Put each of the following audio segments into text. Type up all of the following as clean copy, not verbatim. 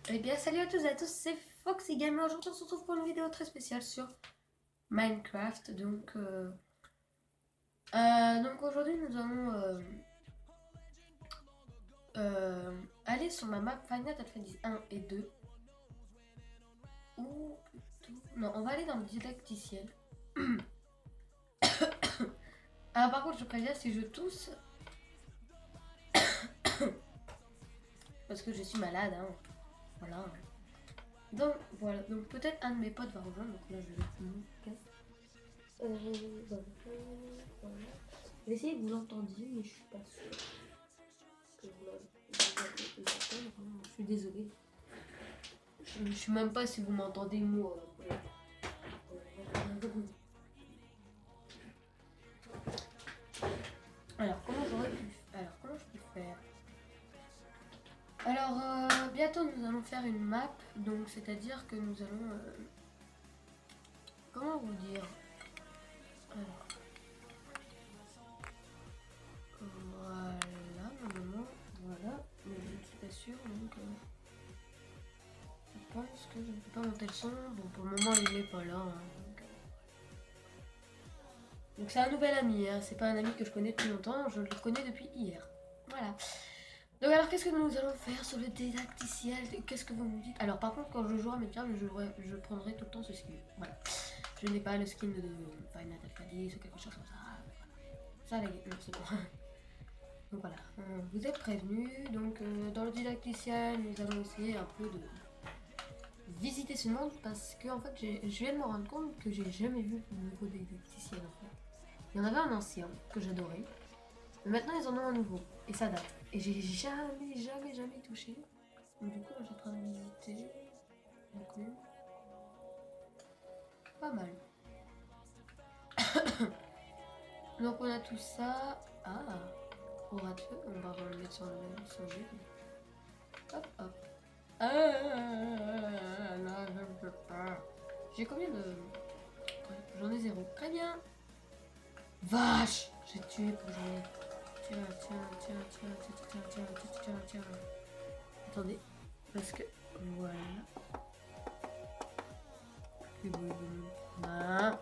Eh bien, salut à tous et à tous, c'est Foxy Gamer. Aujourd'hui, on se retrouve pour une vidéo très spéciale sur Minecraft. Donc aujourd'hui, nous allons aller sur ma map Final Fantasy 1 et 2. Ou plutôt... Non, on va aller dans le didacticiel. Alors par contre, je préviens, si je tousse, parce que je suis malade, hein. Voilà. Donc peut-être un de mes potes va rejoindre. Donc là, je vais mon casque. Voilà. Je vais essayer que vous l'entendiez, mais je suis pas sûre que vous l'entendez. Je suis désolée. Je sais même pas si vous m'entendez moi. Alors comment je peux faire? Alors bientôt nous allons faire une map, donc c'est-à-dire que nous allons comment vous dire? Alors voilà, normalement, voilà, mais je ne suis pas sûre, donc je pense que je ne peux pas monter le son. Bon, pour le moment il n'est pas là, hein, donc c'est un nouvel ami, hein, c'est pas un ami que je connais depuis longtemps, je le connais depuis hier. Voilà. Donc alors qu'est-ce que nous allons faire sur le didacticiel? Qu'est-ce que vous me dites? Alors par contre quand je jouerai à mes pierres, je prendrai tout le temps ce skin. Voilà. Je n'ai pas le skin de Final Fantasy ou quelque chose comme ça. Ça les gars, non c'est bon. Donc voilà, vous êtes prévenus. Donc dans le didacticiel, nous allons essayer un peu de visiter ce monde parce que en fait je viens de me rendre compte que j'ai jamais vu le nouveau didacticiel en fait. Il y en avait un ancien que j'adorais. Mais maintenant ils en ont un nouveau et ça date. Et j'ai jamais touché. Donc du coup là, j'ai en train de visiter. Donc pas mal. Donc on a tout ça. Ah, au rat de feu, on va le mettre sur le jeu. Hop hop. Ah, là je ne peux pas. J'ai combien de. J'en ai 0. Très bien. Vache, j'ai tué pour j'en ai. Tiens. Attendez, parce que voilà. Ah.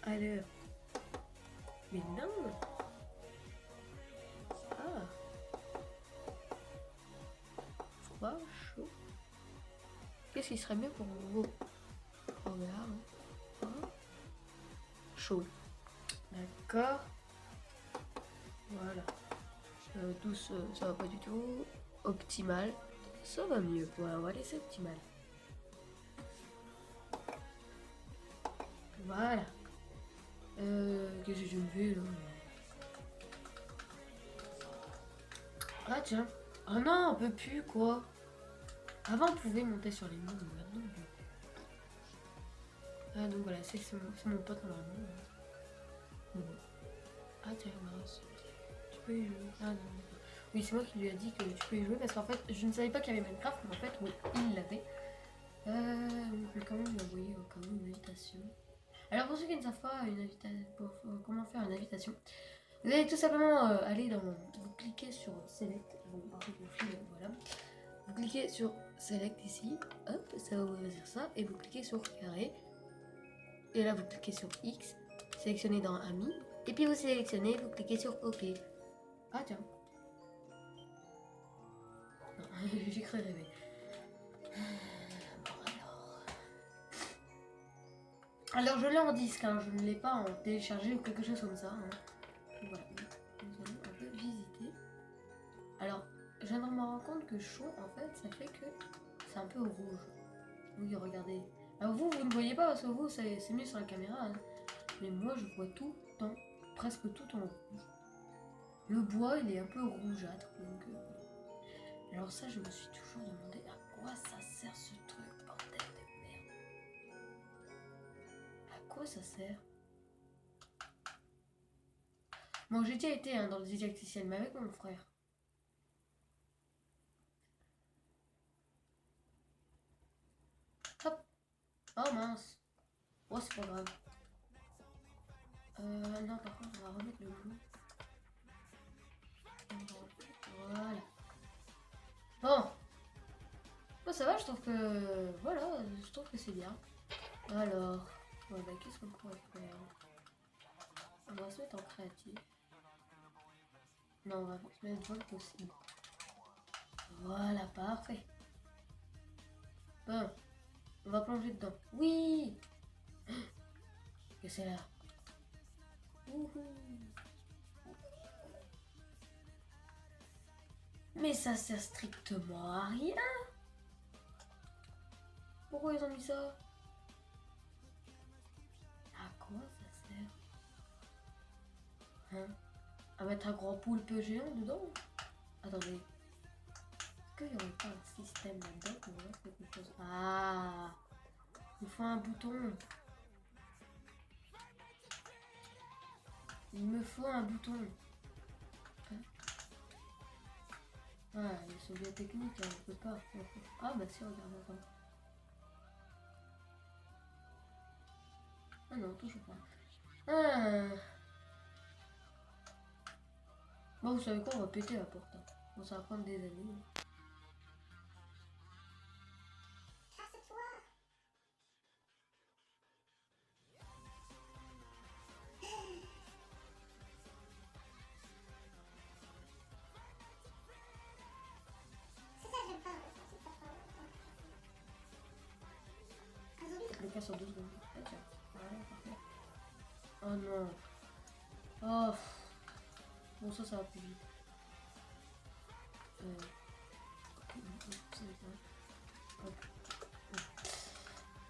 Alors. Mais non. Ah. Froid, chaud. Qu'est-ce qui serait mieux pour vous? Regarde. Oh. Chaud. D'accord. Voilà. Douce, ça va pas du tout. Optimal. Ça va mieux. Ouais, on va laisser optimal. Voilà. Qu'est-ce que je me fais là? Ah tiens. Ah non, on peut plus quoi. Avant on pouvait monter sur les murs, mais maintenant on peut plus. Ah donc voilà, c'est mon pote normalement. Bon. Ah tiens, mince. Tu peux y jouer. Ah non. Oui, c'est moi qui lui a dit que tu peux y jouer parce qu'en fait, je ne savais pas qu'il y avait Minecraft, mais en fait, oui, il l'avait. On peut quand même lui envoyer au cas où une invitation. Alors pour ceux qui ne savent pas comment faire une invitation, vous allez tout simplement aller dans... Vous cliquez sur Select, voilà. Vous cliquez sur Select ici, hop, ça va vous ouvrir ça, et vous cliquez sur Carré. Et là vous cliquez sur X, sélectionnez dans Amis, et puis vous sélectionnez, vous cliquez sur OK. Ah tiens. Non, j'ai cru rêver. Alors je l'ai en disque, hein, je ne l'ai pas en téléchargé ou quelque chose comme ça. Hein. Voilà, nous allons un peu visiter. Alors, je viens de me rendre compte que chaud, en fait, ça fait que c'est un peu rouge. Oui, regardez. Alors vous ne voyez pas parce que vous, c'est mieux sur la caméra. Hein. Mais moi, je vois tout en, presque tout en rouge. Le bois, il est un peu rougeâtre. Donc, alors ça, je me suis toujours demandé à quoi ça sert ce truc, bordel de merde. À quoi ça sert? Bon, j'ai déjà été hein, dans le didacticiel, mais avec mon frère. Hop. Oh mince. Oh, c'est pas grave. Non, par contre, on va remettre le bleu. Voilà. Bon. ça va, je trouve que... Voilà, je trouve que c'est bien. Alors, voilà, qu'est-ce qu'on pourrait faire? On va se mettre en créatif. Non, on va se mettre vol possible. Voilà, parfait. Bon, on va plonger dedans. Oui! Que c'est là. Wouhou. Mais ça sert strictement à rien. Pourquoi ils ont mis ça? À quoi ça sert? Hein? À mettre un grand poulpe géant dedans? Attendez. Est-ce qu'il n'y aurait pas un système là-dedans pour voir quelque chose? Ah! Il faut un bouton. Il me faut un bouton. Hein? Ah, ils sont bien techniques, hein, on peut pas. Ah bah si, regarde, attends. Ah non, toujours pas. Ah. Bon, vous savez quoi, on va péter la porte. Hein. Bon, ça va prendre des années. Le cas sur 2 secondes. Ah, tiens. Voilà, parfait. Oh non. Oh. Bon, ça va plus vite. Hop.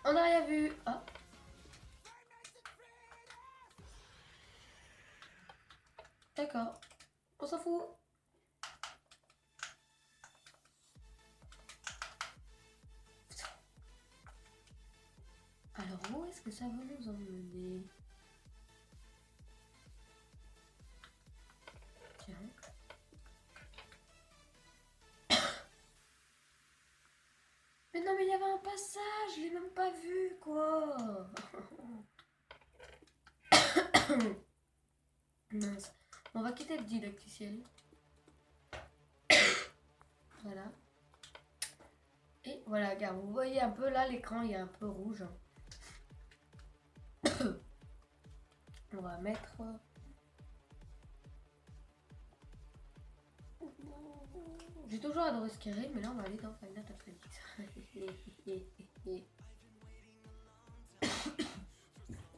On n'a rien vu. Ah. D'accord. On s'en fout. Alors, où est-ce que ça va nous emmener? Tiens. Mais non, mais il y avait un passage, je l'ai même pas vu, quoi. Mince. On va quitter le didacticiel. Voilà. Et voilà, regarde, vous voyez un peu là, l'écran, il est un peu rouge. On va mettre... J'ai toujours adoré Skyrim, mais là on va aller dans Final Fantasy.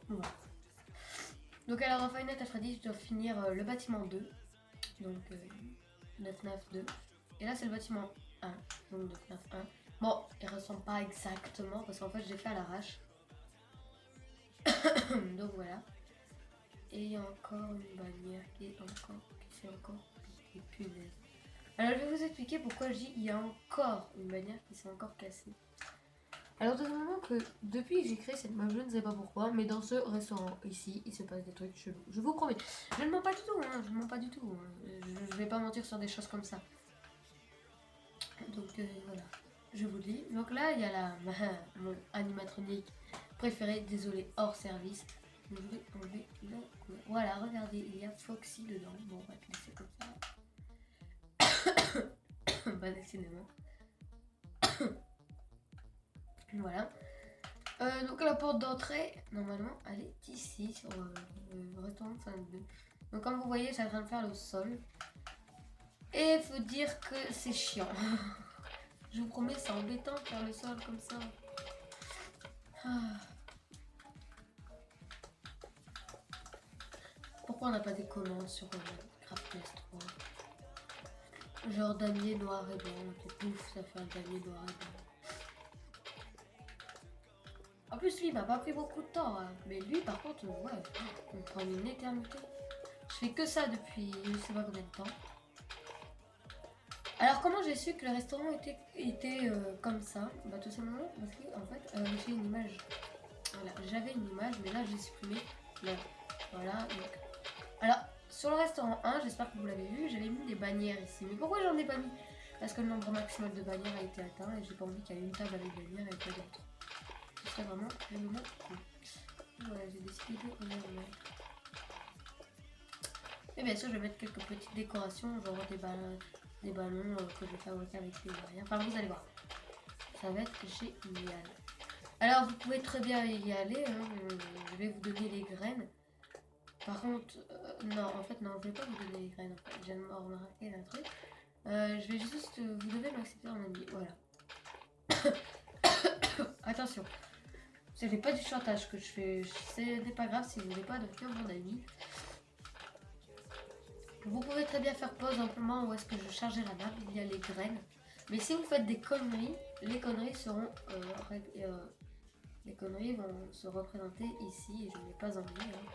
Voilà. Donc alors en Final Fantasy, je dois finir le bâtiment 2. Donc 992. Et là c'est le bâtiment 1. Donc 991. Bon, il ressemble pas exactement parce qu'en fait j'ai fait à l'arrache. Donc voilà. Et il y a encore une bannière qui s'est encore piquée, punaise. Alors je vais vous expliquer pourquoi je dis il y a encore une bannière qui s'est encore cassée. Alors tout simplement que depuis que j'ai créé cette map, je ne sais pas pourquoi, mais dans ce restaurant ici, il se passe des trucs chelous. Je vous promets. Je ne mens pas du tout, hein, je ne mens pas du tout. Hein. Je vais pas mentir sur des choses comme ça. Donc voilà, je vous le dis. Donc là, il y a mon animatronique préféré, désolé, hors service. Donc, je vais enlever la couleur. Voilà, regardez, il y a Foxy dedans. Bon, on va te laisser comme ça. Bah décidément. Voilà. Donc la porte d'entrée, normalement, elle est ici, sur le restaurant 52. Donc comme vous voyez, j'ai en train de faire le sol. Et faut dire que c'est chiant. Je vous promets, c'est embêtant de faire le sol comme ça. Ah. Pourquoi on n'a pas des commandes sur Craft PS3? Genre damier noir et blanc, et pouf, ça fait un damier noir et blanc. En plus, lui, il m'a pas pris beaucoup de temps, hein. Mais lui, par contre, ouais, on prend une éternité. Je fais que ça depuis je sais pas combien de temps. Alors, comment j'ai su que le restaurant était comme ça? Bah, tout simplement parce que, en fait, j'ai une image. Voilà, j'avais une image, mais là, j'ai supprimé. Là, voilà, donc. Alors, sur le restaurant 1, j'espère que vous l'avez vu, j'avais mis des bannières ici. Mais pourquoi j'en ai pas mis? Parce que le nombre maximal de bannières a été atteint et j'ai pas envie qu'il y ait une table avec bannières et pas d'autres. Ce serait vraiment cool. Voilà, j'ai décidé de en mettre. Et bien sûr, je vais mettre quelques petites décorations, genre des ballons que je vais fabriquer avec les barrières. Enfin, vous allez voir. ça va être génial. Alors vous pouvez très bien y aller, hein, je vais vous donner les graines. Par contre, non, en fait non, je vais pas vous donner les graines, en fait. Je viens de me remarquer un truc. Je vais juste, vous devez m'accepter en ami, voilà. Attention, ce n'est pas du chantage que je fais, ce n'est pas grave si vous voulez pas devenir mon ami. Vous pouvez très bien faire pause en moment où est-ce que je chargeais la map, il y a les graines. Mais si vous faites des conneries, les conneries seront les conneries vont se représenter ici et je n'ai pas envie. Hein.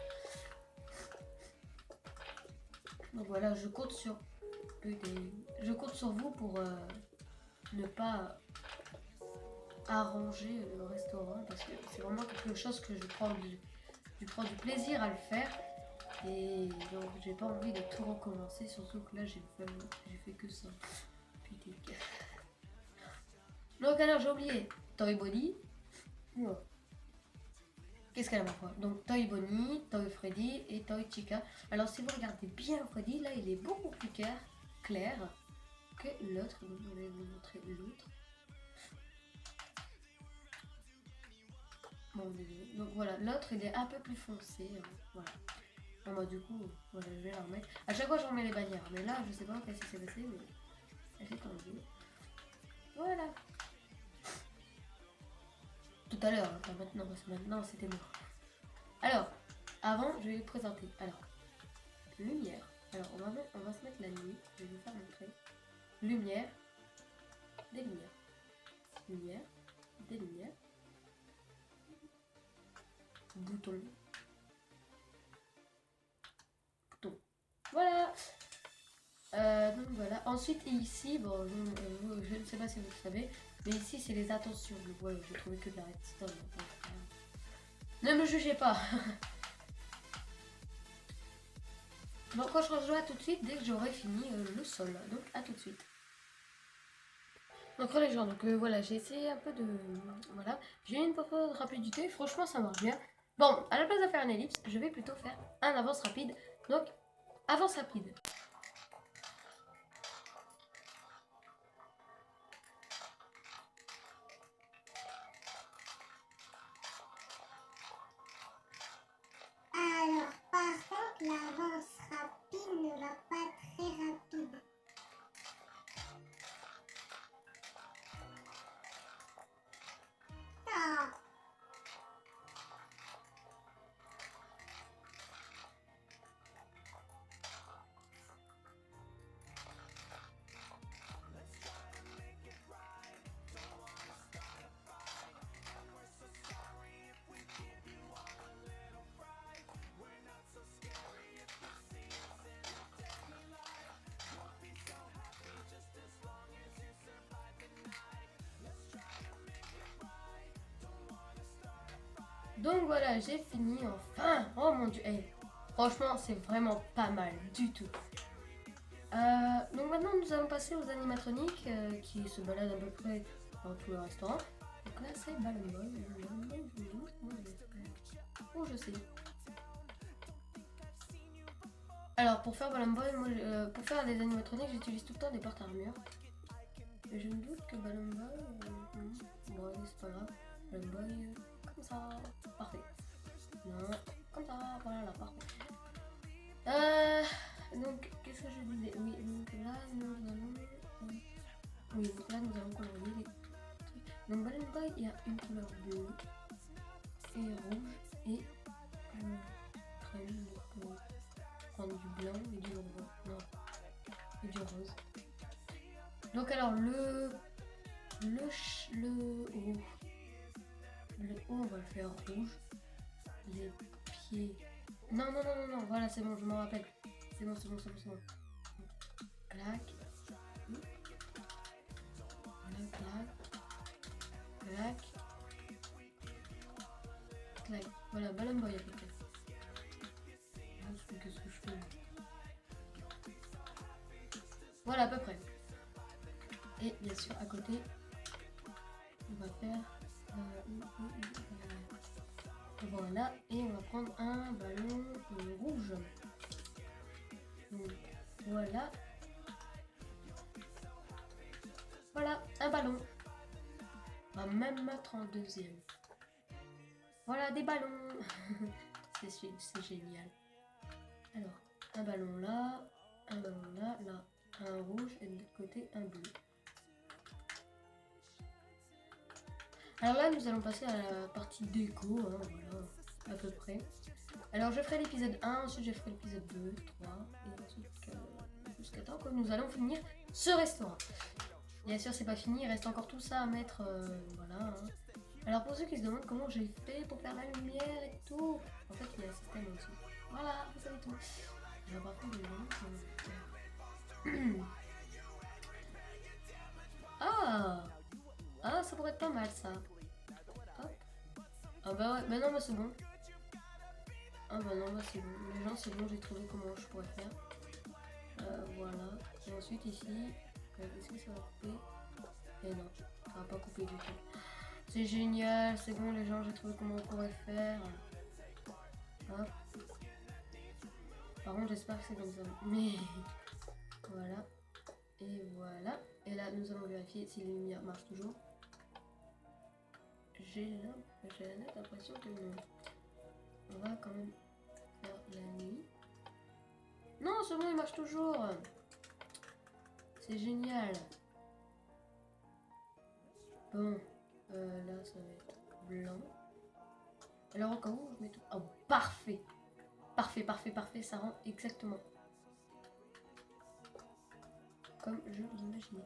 Donc voilà, je compte sur vous pour ne pas arranger le restaurant parce que c'est vraiment quelque chose que je prends du plaisir à le faire. Et donc j'ai pas envie de tout recommencer, surtout que là j'ai fait que ça. Putain. Donc alors j'ai oublié Toy Bonnie. Qu'est-ce qu'elle a ma foi? Donc Toy Bonnie, Toy Freddy et Toy Chica. Alors si vous regardez bien Freddy, là il est beaucoup plus clair que l'autre. Donc je vais vous montrer l'autre. Bon désolé. Donc voilà, l'autre il est un peu plus foncé. Voilà. Bon bah du coup, voilà, je vais la remettre. À chaque fois je remets les bannières. Mais là je sais pas qu'est-ce qui s'est passé, mais elle s'est tendue. Voilà. Tout à l'heure, hein, pas maintenant, parce que maintenant c'était mort. Alors, avant je vais vous présenter. Alors, lumière. Alors on va se mettre la nuit. Je vais vous faire montrer. Lumière, des lumières. Lumière, des lumières. Bouton. Bouton. Voilà. Donc voilà. Ensuite ici, bon, je ne sais pas si vous le savez, mais ici c'est les attentions. Donc voilà, j'ai trouvé que de la redstone. Ne me jugez pas. Donc quand je rejoins tout de suite dès que j'aurai fini le sol. Donc à tout de suite. Donc les gens, donc voilà, j'ai essayé un peu de... Voilà, j'ai une peu de rapidité, franchement ça marche bien. Bon, à la place de faire un ellipse, je vais plutôt faire un avance rapide. Donc, avance rapide. Alors, par contre, l'avance rapide ne va pas très rapide. Ah. Donc voilà, j'ai fini enfin. Oh mon dieu, hey, franchement c'est vraiment pas mal du tout. Donc maintenant nous allons passer aux animatroniques qui se baladent à peu près dans tout le restaurant. Donc là c'est Ballon Boy. Oh je sais. Alors pour faire Ballon Boy, moi, pour faire des animatroniques j'utilise tout le temps des portes armures. Mais je me doute que Ballon Boy, bon c'est pas grave. Ballon Boy comme ça, parfait. Non, comme ça, voilà, parfait. Donc qu'est-ce que je disais? Oui, donc là nous allons... Oui, donc là nous allons colorier les trucs. Donc Ballon Boy, il y a une couleur bleue et rouge et crème. Donc prendre du blanc et du rose. Non, et du rose. Donc alors le haut on va le faire rouge. Les pieds. Non, voilà, c'est bon, je m'en rappelle. C'est bon. Clac. Voilà, clac. Voilà, Ballon Boy à peu près. Qu'est-ce que je fais? Voilà, à peu près. Et bien sûr, à côté, on va faire... voilà, et on va prendre un ballon rouge. Donc, voilà. Voilà, un ballon. va même mettre en deuxième. Voilà des ballons. C'est génial. Alors, un ballon là, là, un rouge et de l'autre côté un bleu. Alors là, nous allons passer à la partie déco, hein, voilà, à peu près. Alors je ferai l'épisode 1, ensuite je ferai l'épisode 2, 3, et ensuite jusqu'à temps que nous allons finir ce restaurant. Bien sûr, c'est pas fini, il reste encore tout ça à mettre, voilà. Hein. Alors pour ceux qui se demandent comment j'ai fait pour faire la lumière et tout, en fait il y a un système en dessous. Voilà, vous savez tout. Alors par contre, ah, ça pourrait être pas mal ça. Hop. Ah bah ouais, bah non, bah c'est bon. Ah bah non, bah c'est bon. Les gens, c'est bon, j'ai trouvé comment je pourrais faire. Voilà. Et ensuite ici, est-ce que ça va couper? Et non, ça va pas couper du tout. C'est génial, c'est bon les gens, j'ai trouvé comment on pourrait faire. Hop. Par contre, j'espère que c'est comme ça. Mais voilà. Et voilà. Et là, nous allons vérifier si les lumières marchent toujours. J'ai la nette impression que non. On va quand même faire la nuit. Non, c'est bon, il marche toujours. C'est génial. Bon, là, ça va être blanc. Alors, au cas où, je mets tout. Oh, parfait. Parfait, parfait, parfait. Ça rend exactement comme je l'imaginais.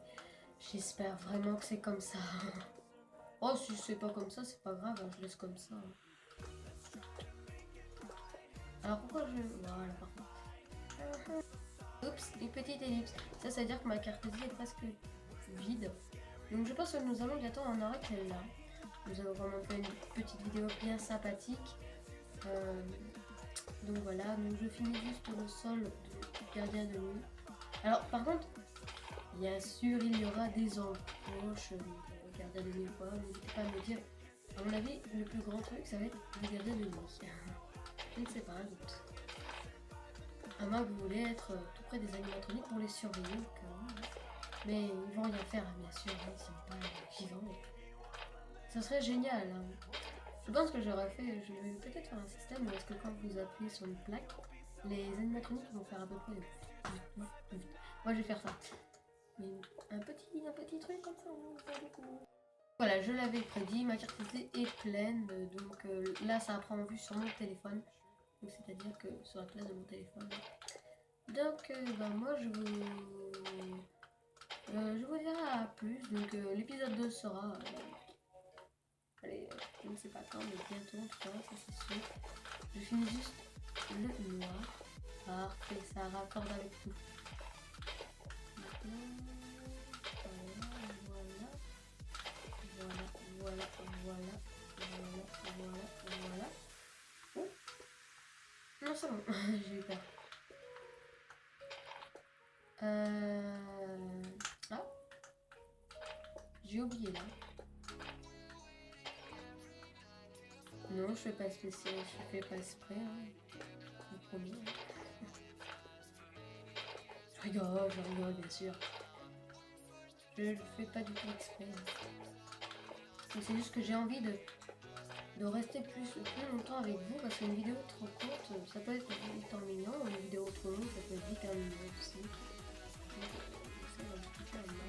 J'espère vraiment que c'est comme ça. Oh, si c'est pas comme ça, c'est pas grave, hein, je laisse comme ça. Alors pourquoi je... Voilà, parfait. Oups, une petite ellipse. Ça veut dire que ma carte SD est presque vide. Donc je pense que nous allons bientôt en arrêter là. Nous avons vraiment fait une petite vidéo bien sympathique. Donc voilà, donc je finis juste le sol du gardien de nuit. Alors par contre, bien sûr, il y aura des encoches, gardien de nuit ou pas, n'hésitez pas à me dire. À mon avis, le plus grand truc, ça va être le gardien de nuit. Je ne sais pas, un doute. À moins que vous voulez être tout près des animatroniques pour les surveiller. Mais ils vont rien faire, bien sûr, hein, ils sont pas vivants. Ça serait génial. Hein. Je pense que j'aurais fait, je vais peut-être faire un système où est-ce que quand vous appuyez sur une plaque, les animatroniques vont faire à peu près. Moi, je vais faire ça. Mais un petit truc comme ça, Voilà, je l'avais prédit, ma carte SD est pleine, donc là ça prend en vue sur mon téléphone, donc c'est-à-dire que sur la place de mon téléphone. Donc bah, moi je vous dirai à plus, donc l'épisode 2 sera, allez, je ne sais pas quand, mais bientôt en tout cas, ça c'est sûr. Je finis juste le noir, parfait, ça raccorde avec tout. Voilà. Oh. Non, c'est bon, j'ai eu peur. Ah. J'ai oublié là. Non, je fais pas spécial, je fais pas exprès. Hein. Je promets. Je rigole, bien sûr. Je le fais pas du tout exprès. Hein. C'est juste que j'ai envie de rester plus longtemps avec vous parce qu'une vidéo trop courte, ça peut être vite ennuyant, une vidéo trop longue, ça peut être vite ennuyant aussi. Donc, ça va me faire un max.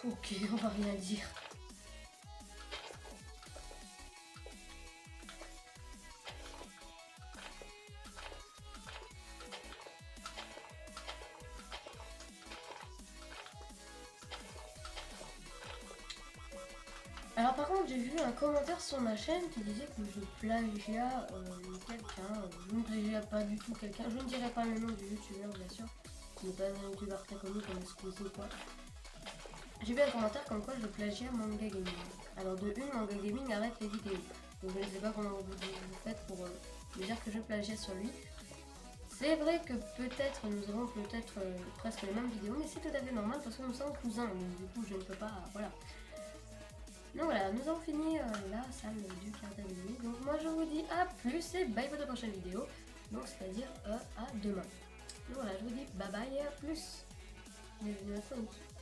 Ok, on va rien dire. Alors par contre j'ai vu un commentaire sur ma chaîne qui disait que je plagiat quelqu'un. Je ne plagiat pas du tout quelqu'un. Je ne dirai pas le nom du youtubeur bien sûr. Qui n'est pas un youtubeur très connu comme Squeezie ou quoi. J'ai vu un commentaire comme quoi je plagiais Manga Gaming. Alors de une, Manga Gaming arrête les vidéos. Donc je ne sais pas comment vous faites pour me dire que je plagiais sur lui. C'est vrai que peut-être nous avons presque les mêmes vidéos, mais c'est tout à fait normal parce que nous sommes cousins, donc du coup je ne peux pas, voilà. Donc voilà, nous avons fini la salle du quart de nuit. Donc moi je vous dis à plus et bye pour de prochaines vidéos. Donc c'est-à-dire à demain. Donc voilà, je vous dis bye bye et à plus. Bienvenue à tous.